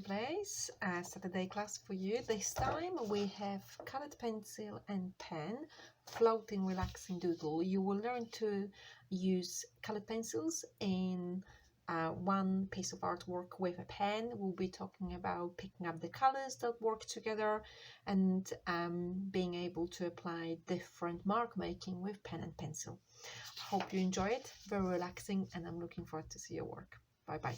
JHP Place, a Saturday class for you. This time we have colored pencil and pen, floating relaxing doodle. You will learn to use colored pencils in one piece of artwork with a pen. We'll be talking about picking up the colors that work together and being able to apply different mark making with pen and pencil. Hope you enjoy it. Very relaxing, and I'm looking forward to see your work. Bye bye.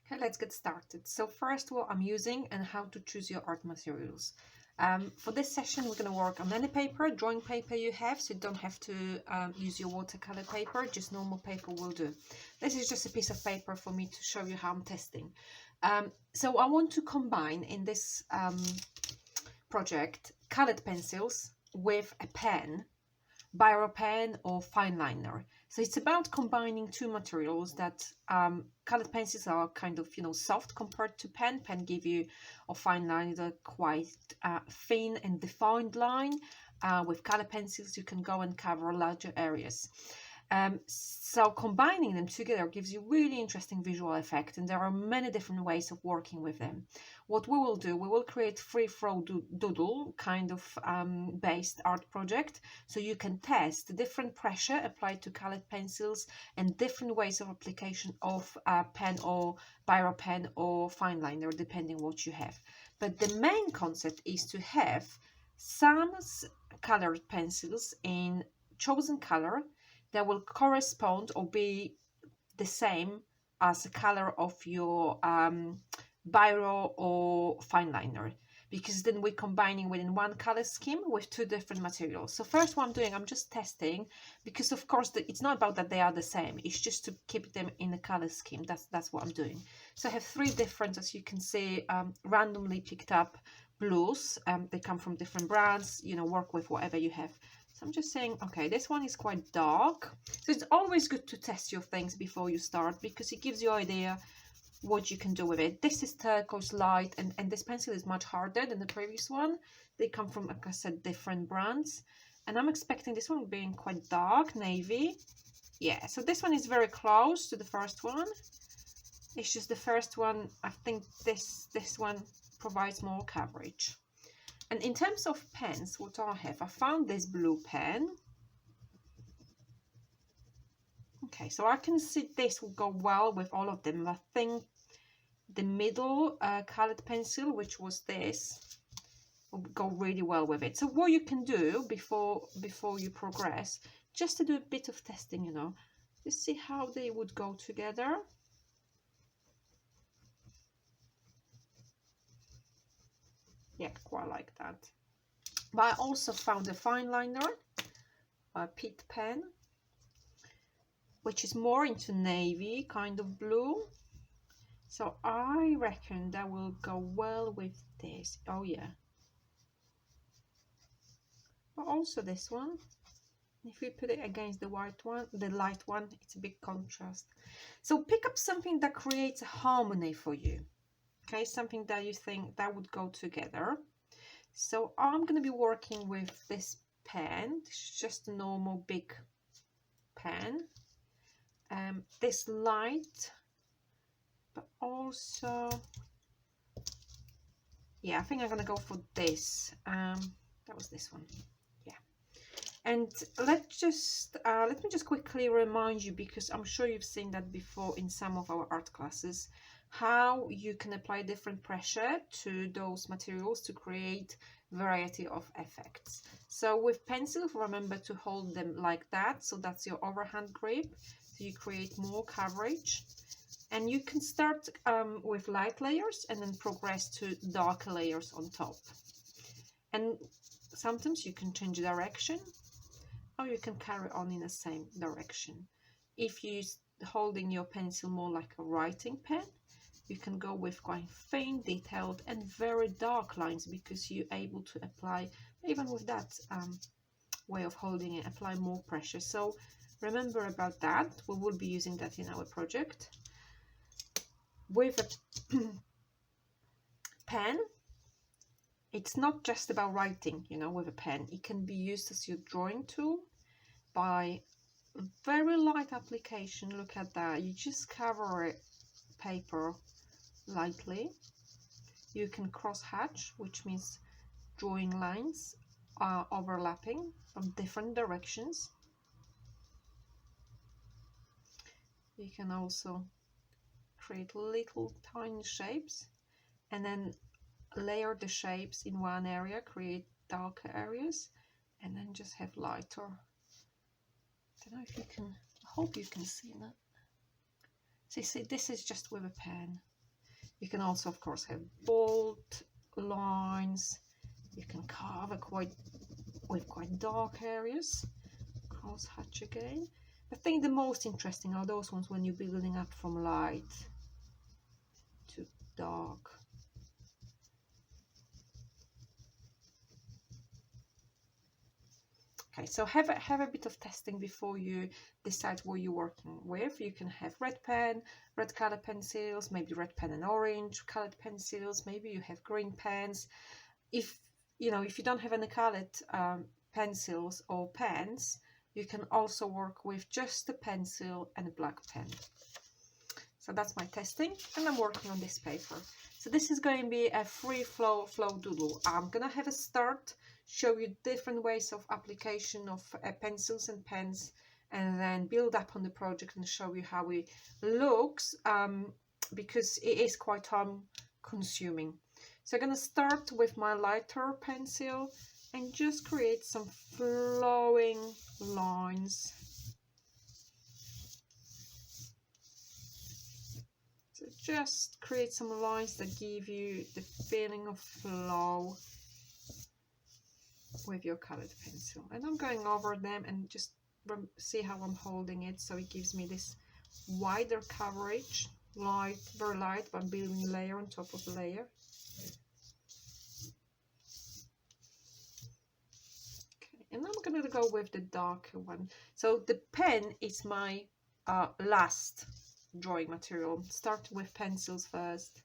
Okay, let's get started. So first, what I'm using and how to choose your art materials. For this session, we're going to work on any paper, drawing paper you have, so you don't have to use your watercolor paper, just normal paper will do. This is just a piece of paper for me to show you how I'm testing. So I want to combine in this project colored pencils with a pen, biro pen or fine liner. So it's about combining two materials that colored pencils are kind of, soft compared to pen. Pen give you, or fine liner, quite thin and defined line. With colored pencils, you can go and cover larger areas. So combining them together gives you really interesting visual effect, and there are many different ways of working with them. What we will do, we will create free-flow doodle kind of based art project, so you can test different pressure applied to colored pencils and different ways of application of pen or biro pen or fine liner, depending what you have. But the main concept is to have some colored pencils in chosen color that will correspond or be the same as the color of your biro or fine liner, because then we're combining within one color scheme with two different materials. So first, what I'm doing, I'm just testing, because of course it's not about that they are the same, it's just to keep them in a color scheme. That's what I'm doing. So I have three different, as you can see, randomly picked up blues. They come from different brands, work with whatever you have. So I'm just saying, okay, this one is quite dark. So it's always good to test your things before you start, because it gives you an idea what you can do with it. This is turquoise light, and this pencil is much harder than the previous one. They come from, like I said, different brands. And I'm expecting this one being quite dark, navy. Yeah, so this one is very close to the first one. It's just the first one, I think this one provides more coverage. And in terms of pens, what I have, I found this blue pen. Okay, so I can see this will go well with all of them. I think the middle colored pencil, which was this, will go really well with it. So what you can do before you progress, just to do a bit of testing, just see how they would go together. Yeah, quite like that. But I also found a fine liner, a Pitt pen, which is more into navy kind of blue. So I reckon that will go well with this. Oh yeah. But also this one. If we put it against the white one, the light one, it's a big contrast. So pick up something that creates a harmony for you. Okay, something that you think that would go together. So I'm going to be working with this pen. It's just a normal big pen. This light, but also, yeah, I think I'm going to go for this. That was this one. Yeah. And let me just quickly remind you, because I'm sure you've seen that before in some of our art classes, how you can apply different pressure to those materials to create variety of effects. So with pencils, remember to hold them like that, so that's your overhand grip, so you create more coverage. And you can start with light layers and then progress to darker layers on top. And sometimes you can change direction, or you can carry on in the same direction. If you're holding your pencil more like a writing pen, you can go with quite faint, detailed and very dark lines, because you're able to apply, even with that way of holding it, apply more pressure. So remember about that. We will be using that in our project. With a pen, it's not just about writing, with a pen. It can be used as your drawing tool by very light application. Look at that. You just cover it paper lightly. You can cross hatch, which means drawing lines overlapping from different directions. You can also create little tiny shapes and then layer the shapes in one area, create darker areas, and then just have lighter. I don't know if you can, I hope you can see that. So see, this is just with a pen. You can also, of course, have bold lines. You can carve with quite dark areas. Cross hatch again. I think the most interesting are those ones when you're building up from light to dark. Okay, so have a bit of testing before you decide what you're working with. You can have red pen, red colored pencils, maybe red pen and orange colored pencils. Maybe you have green pens. If you don't have any colored pencils or pens, you can also work with just a pencil and a black pen. So that's my testing, and I'm working on this paper. So this is going to be a free flow doodle. I'm gonna have a start, show you different ways of application of pencils and pens, and then build up on the project and show you how it looks, because it is quite time consuming. So I'm gonna start with my lighter pencil and just create some flowing lines. So just create some lines that give you the feeling of flow with your colored pencil. And I'm going over them and just see how I'm holding it, so it gives me this wider coverage, light, very light, but I'm building layer on top of layer. And I'm going to go with the darker one. So the pen is my last drawing material. Start with pencils first.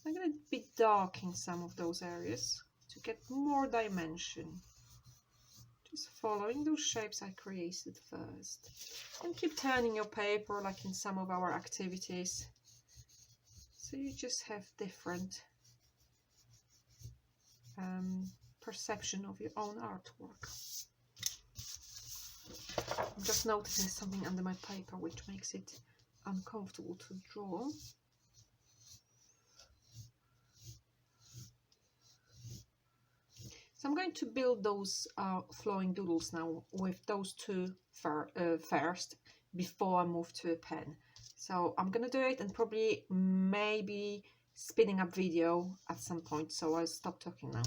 I'm going to be dark in some of those areas to get more dimension. Just following those shapes I created first. And keep turning your paper like in some of our activities. So you just have different perception of your own artwork. I'm just noticing something under my paper which makes it uncomfortable to draw. So I'm going to build those flowing doodles now with those two first before I move to a pen. So I'm going to do it and probably maybe speeding up video at some point, so I'll stop talking now.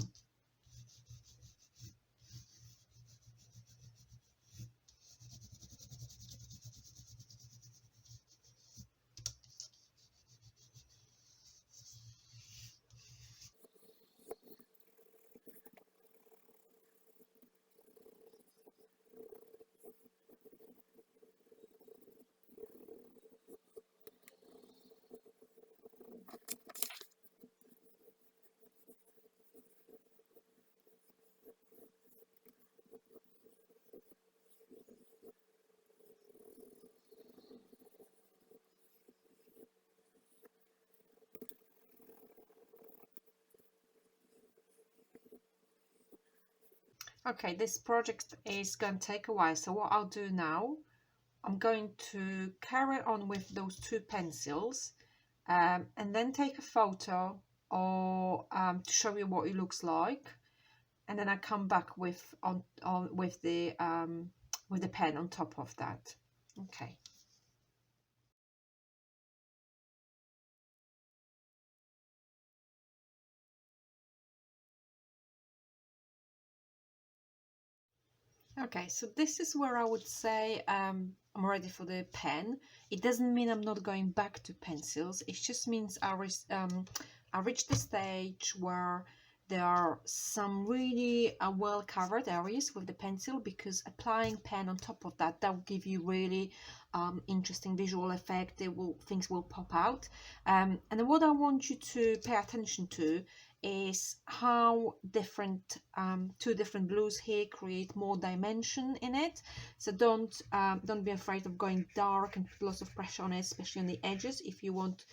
Okay, this project is going to take a while, so what I'll do now, I'm going to carry on with those two pencils and then take a photo or to show you what it looks like, and then I come back with the pen on top of that. Okay. Okay, so this is where I would say I'm ready for the pen. It doesn't mean I'm not going back to pencils. It just means I reached the stage where there are some really well covered areas with the pencil, because applying pen on top of that, that will give you really interesting visual effect. Things will pop out. And what I want you to pay attention to is how different two different blues here create more dimension in it. So don't be afraid of going dark and put lots of pressure on it, especially on the edges, if you want to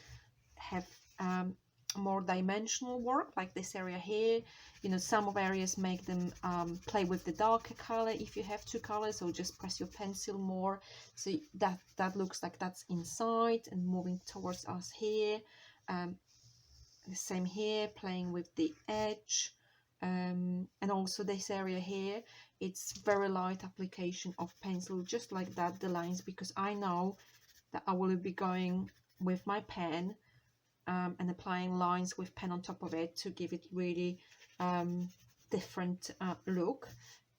have more dimensional work, like this area here. You know, some of areas make them play with the darker color if you have two colors, or just press your pencil more, so that looks like that's inside and moving towards us here. The same here, playing with the edge, and also this area here, it's very light application of pencil, just like that, the lines, because I know that I will be going with my pen and applying lines with pen on top of it to give it really different look.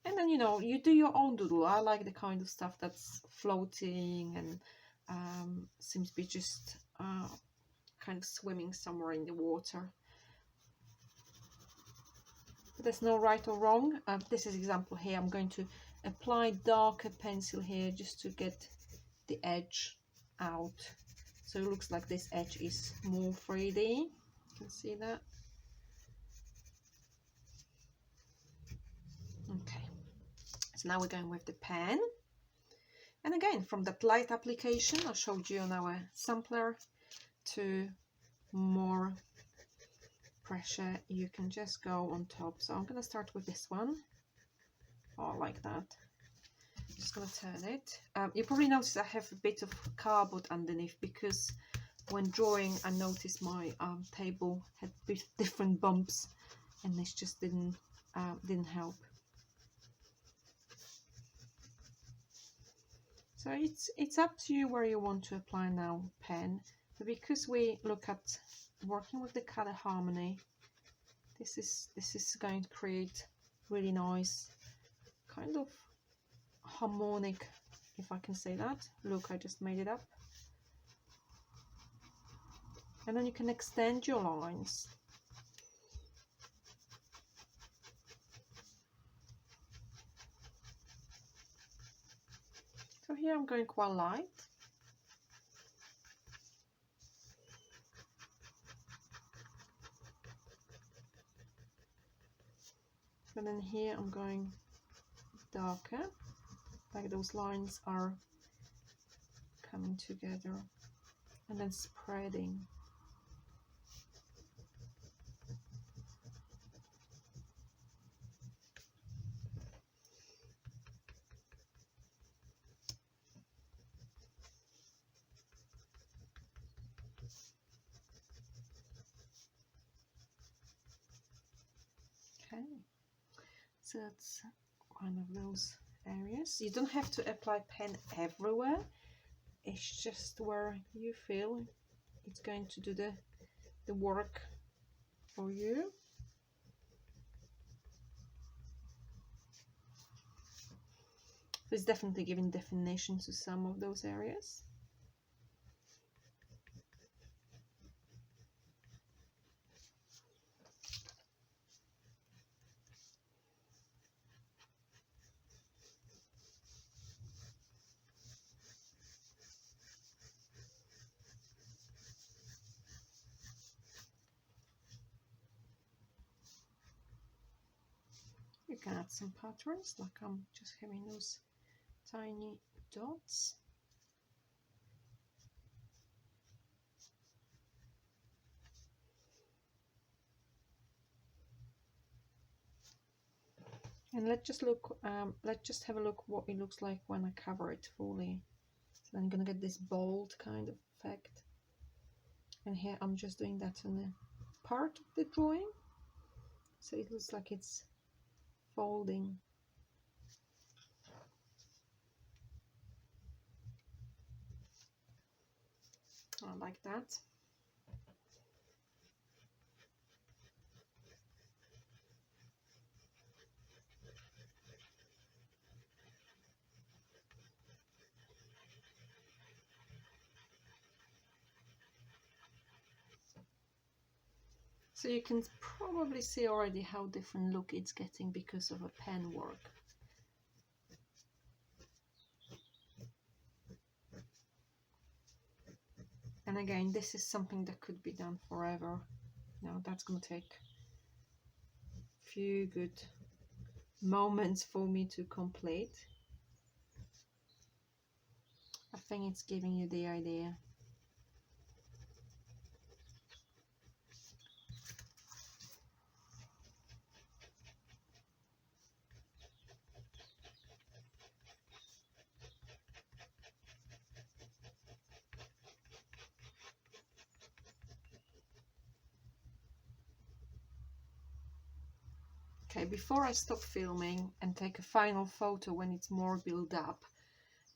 And then, you know, you do your own doodle. I like the kind of stuff that's floating and seems to be just kind of swimming somewhere in the water. But there's no right or wrong. This is example here. I'm going to apply darker pencil here just to get the edge out. So it looks like this edge is more 3D. You can see that. Okay, so now we're going with the pen. And again, from that light application I showed you on our sampler to more pressure, you can just go on top. So I'm going to start with this one. Oh, like that. Just going to turn it. You probably notice I have a bit of cardboard underneath, because when drawing I noticed my table had different bumps, and this just didn't help. So it's up to you where you want to apply now pen, but because we look at working with the color harmony, this is going to create really nice kind of harmonic, if I can say that. Look, I just made it up. And then you can extend your lines. So here I'm going quite light. And then here I'm going darker, like those lines are coming together, and then spreading. Okay, so that's one of those areas. You don't have to apply pen everywhere, it's just where you feel it's going to do the work for you. It's definitely giving definition to some of those areas. You can add some patterns, like I'm just having those tiny dots. And let's just have a look what it looks like when I cover it fully. So I'm gonna get this bold kind of effect. And here I'm just doing that on the part of the drawing, so it looks like it's folding. I like that. So you can probably see already how different look it's getting because of a pen work. And again, this is something that could be done forever. Now that's going to take a few good moments for me to complete. I think it's giving you the idea. Okay, before I stop filming and take a final photo when it's more built up,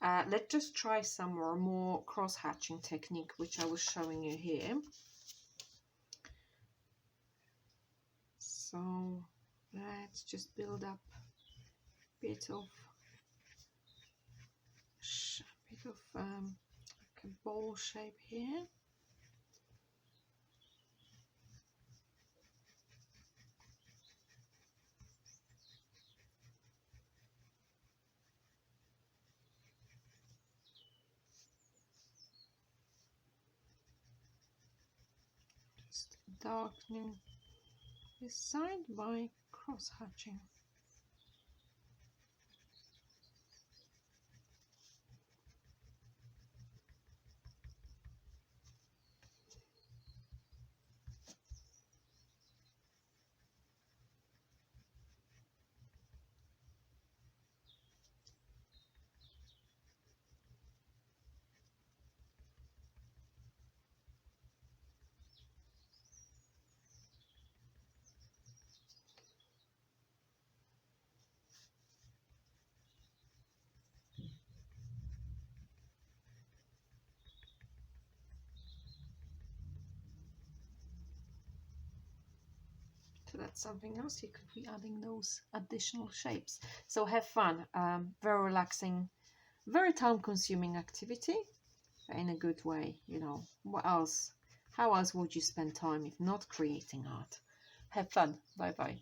let's just try some more cross-hatching technique, which I was showing you here. So let's just build up a bit of like a bowl shape here. Just darkening this side by cross-hatching. So that's something else. You could be adding those additional shapes. So have fun. Very relaxing, very time-consuming activity, in a good way. You know, what else? How else would you spend time if not creating art? Have fun. Bye bye.